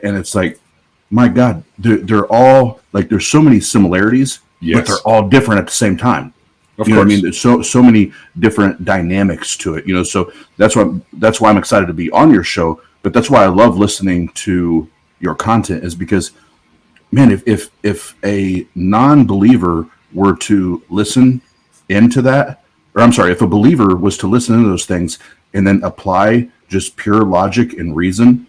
and it's like, my God, they're all like, there's so many similarities, but they're all different at the same time. Of you know course. what I mean? There's so many different dynamics to it, you know. So that's why I'm excited to be on your show. But that's why I love listening to your content, is because, man, if a non-believer were to listen into that, or I'm sorry, if a believer was to listen to those things and then apply just pure logic and reason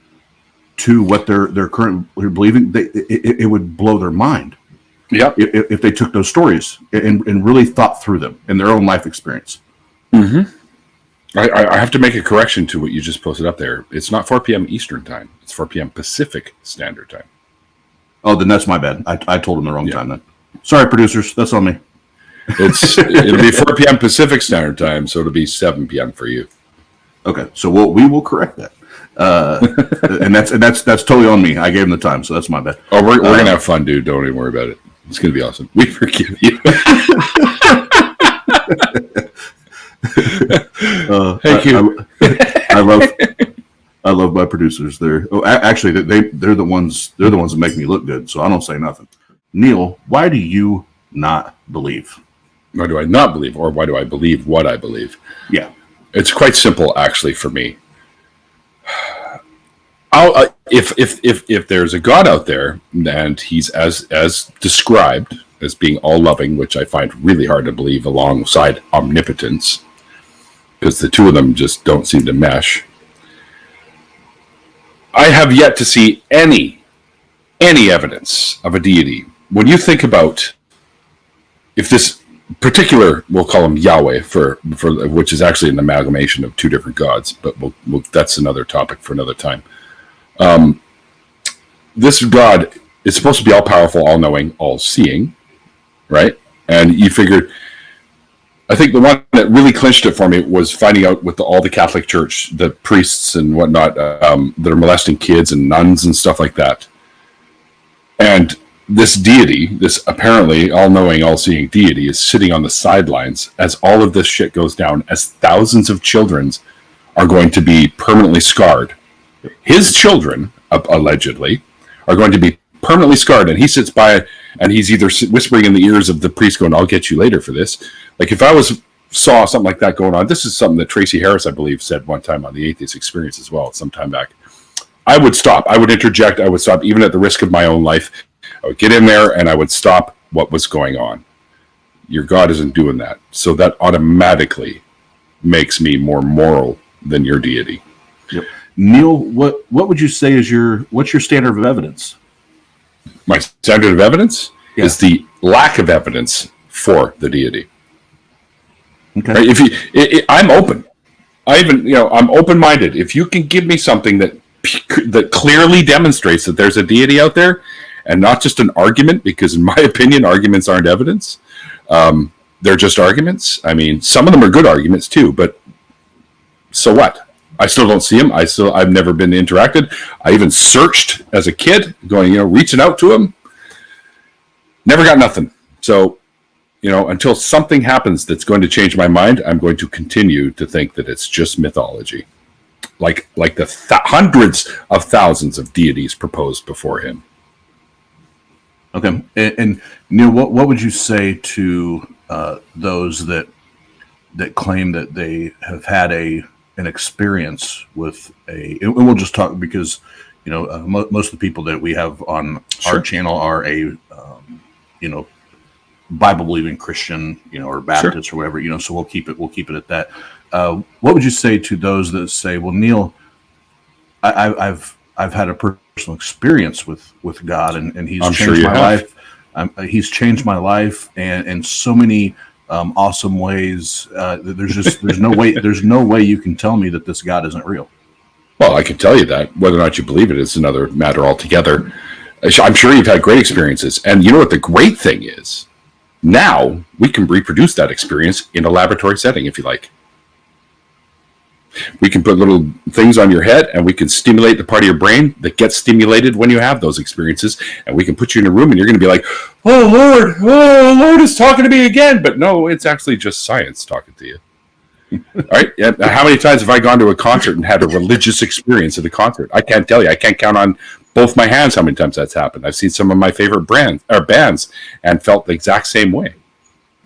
to what they're currently believing, it would blow their mind. Yeah. If they took those stories and really thought through them in their own life experience. Mm-hmm. I have to make a correction to what you just posted up there. It's not 4 p.m. Eastern time. It's 4 p.m. Pacific Standard Time. Oh, then that's my bad. I told them the wrong time then. Sorry, producers. That's on me. It'll be 4 p.m. Pacific Standard Time, so it'll be 7 p.m. for you. Okay, so we will correct that. And that's totally on me. I gave him the time, so that's my bad. Oh, we're gonna have fun, dude. Don't even worry about it. It's gonna be awesome. We forgive you. Thank you. I love my producers. Actually they're the ones that make me look good. So I don't say nothing. Neil, why do you not believe? Why do I not believe, or why do I believe what I believe? Yeah, it's quite simple, actually, for me. If there's a God out there and he's as described as being all loving, which I find really hard to believe alongside omnipotence, because the two of them just don't seem to mesh. I have yet to see any evidence of a deity. When you think about, if this particular, we'll call him Yahweh, for which is actually an amalgamation of two different gods, but that's another topic for another time. This God is supposed to be all-powerful, all-knowing, all-seeing, right? And you figured, I think the one that really clinched it for me was finding out with all the Catholic Church, the priests and whatnot, that are molesting kids and nuns and stuff like that. And this deity, this apparently all-knowing, all-seeing deity, is sitting on the sidelines as all of this shit goes down, as thousands of children are going to be permanently scarred. His children, allegedly, are going to be permanently scarred, and he sits by and he's either whispering in the ears of the priest going, "I'll get you later for this." Like, if I saw something like that going on, this is something that Tracy Harris, I believe, said one time on the Atheist Experience as well, some time back. I would stop. I would interject. I would stop, even at the risk of my own life. I would get in there and I would stop what was going on. Your God isn't doing that. So that automatically makes me more moral than your deity. Yep. Neil, what would you say is what's your standard of evidence? My standard of evidence is the lack of evidence for the deity. Okay. Right? I'm open. I'm open-minded. If you can give me something that clearly demonstrates that there's a deity out there, and not just an argument, because in my opinion, arguments aren't evidence. They're just arguments. I mean, some of them are good arguments too, but so what? I still don't see him. I've never been interacted. I even searched as a kid, going, reaching out to him. Never got nothing. So, until something happens that's going to change my mind, I'm going to continue to think that it's just mythology. Like the hundreds of thousands of deities proposed before him. Okay. And Neil, what would you say to those that claim that they have had an experience with and we'll just talk because, most of the people that we have on our channel are Bible believing Christian, or Baptist or whatever, so we'll keep it at that. What would you say to those that say, well, Neil, I've had a personal experience with God and he's changed my life. He's changed my life and so many awesome ways. There's no way you can tell me that this God isn't real. Well, I can tell you that. Whether or not you believe it is another matter altogether. I'm sure you've had great experiences. And you know what the great thing is? Now we can reproduce that experience in a laboratory setting, if you like. We can put little things on your head and we can stimulate the part of your brain that gets stimulated when you have those experiences. And we can put you in a room and you're going to be like, oh, Lord is talking to me again. But no, it's actually just science talking to you. All right. Yeah. How many times have I gone to a concert and had a religious experience at a concert? I can't tell you. I can't count on both my hands how many times that's happened. I've seen some of my favorite bands and felt the exact same way.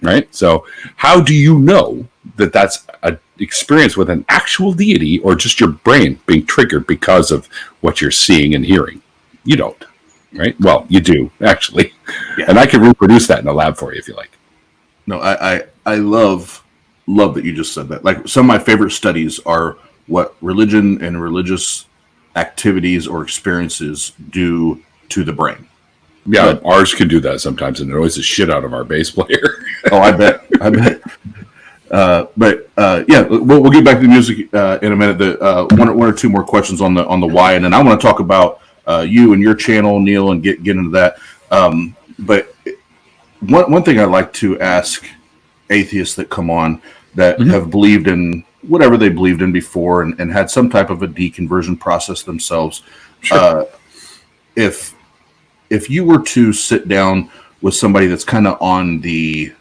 Right? So how do you know that that's an experience with an actual deity or just your brain being triggered because of what you're seeing and hearing? You don't. Right? Well, you do, actually. Yeah. And I can reproduce that in a lab for you if you like. No, I love that you just said that. Like, some of my favorite studies are what religion and religious activities or experiences do to the brain. Yeah, but ours can do that sometimes, and it annoys the shit out of our bass player. Oh, I bet. Yeah, we'll get back to the music in a minute. One or two more questions on the why, and then I want to talk about you and your channel, Neil, and get into that. But one thing I like to ask atheists that come on that have believed in whatever they believed in before and had some type of a deconversion process themselves. Sure. If you were to sit down with somebody that's kind of on the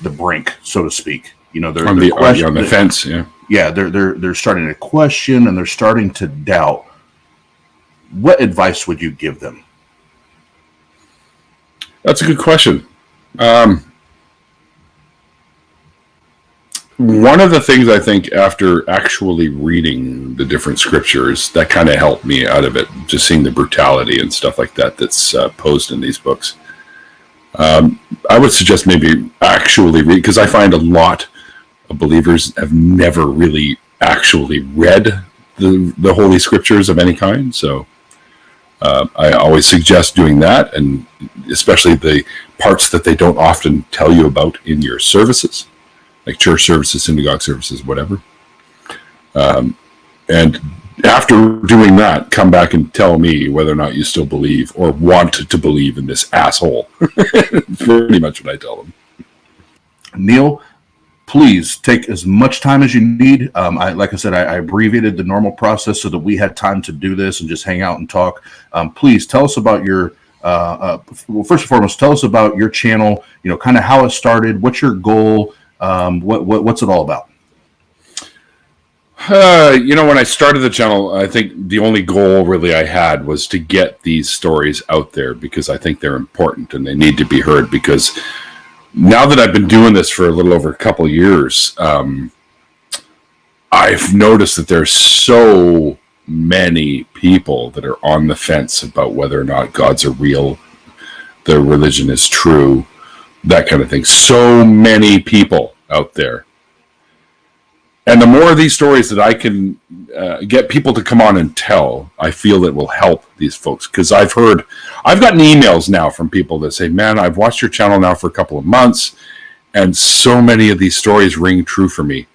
brink, so to speak, they're on the fence, yeah, they're starting to question and they're starting to doubt. What advice would you give them? That's a good question. One of the things I think after actually reading the different scriptures that kind of helped me out of it, just seeing the brutality and stuff like that that's posed in these books, I would suggest maybe actually read, because I find a lot of believers have never really actually read the Holy Scriptures of any kind. So I always suggest doing that, and especially the parts that they don't often tell you about in your services, like church services, synagogue services, whatever. And after doing that, come back and tell me whether or not you still believe or want to believe in this asshole. Pretty much what I tell them. Neil, please take as much time as you need. Like I said, I abbreviated the normal process so that we had time to do this and just hang out and talk. Please tell us about your, well, first and foremost, tell us about your channel, kind of how it started, what's your goal, what's it all about? When I started the channel, I think the only goal really I had was to get these stories out there because I think they're important and they need to be heard. Because now that I've been doing this for a little over a couple of years, I've noticed that there's so many people that are on the fence about whether or not gods are real, their religion is true, that kind of thing. So many people out there. And the more of these stories that I can get people to come on and tell, I feel it will help these folks. Because I've gotten emails now from people that say, man, I've watched your channel now for a couple of months, and so many of these stories ring true for me.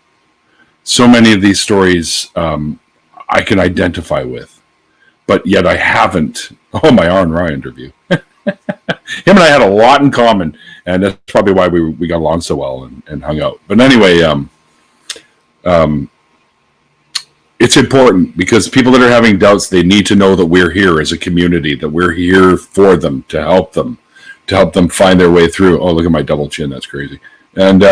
So many of these stories I can identify with, but yet I haven't. Oh, my Aaron Ryan interview. Him and I had a lot in common, and that's probably why we got along so well and hung out. But anyway, it's important because people that are having doubts, they need to know that we're here as a community, that we're here for them, to help them find their way through. Oh, look at my double chin. That's crazy. And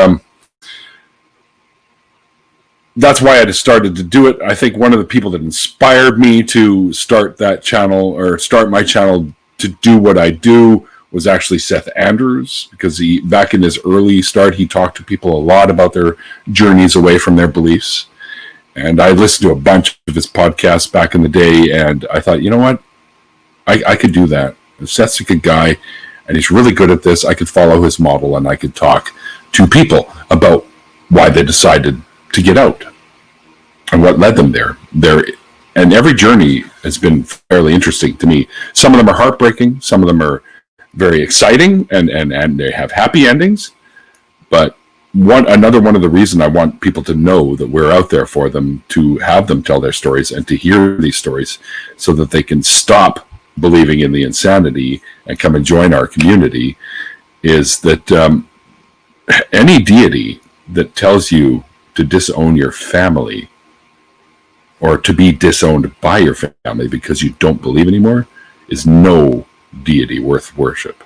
that's why I just started to do it. I think one of the people that inspired me to start that channel or start my channel to do what I do was actually Seth Andrews, because back in his early start, he talked to people a lot about their journeys away from their beliefs. And I listened to a bunch of his podcasts back in the day, and I thought, you know what? I could do that. Seth's a good guy, and he's really good at this. I could follow his model, and I could talk to people about why they decided to get out and what led them there. And every journey has been fairly interesting to me. Some of them are heartbreaking. Some of them are very exciting, and they have happy endings. But another one of the reasons I want people to know that we're out there for them, to have them tell their stories and to hear these stories so that they can stop believing in the insanity and come and join our community, is that any deity that tells you to disown your family or to be disowned by your family because you don't believe anymore is no deity worth worship.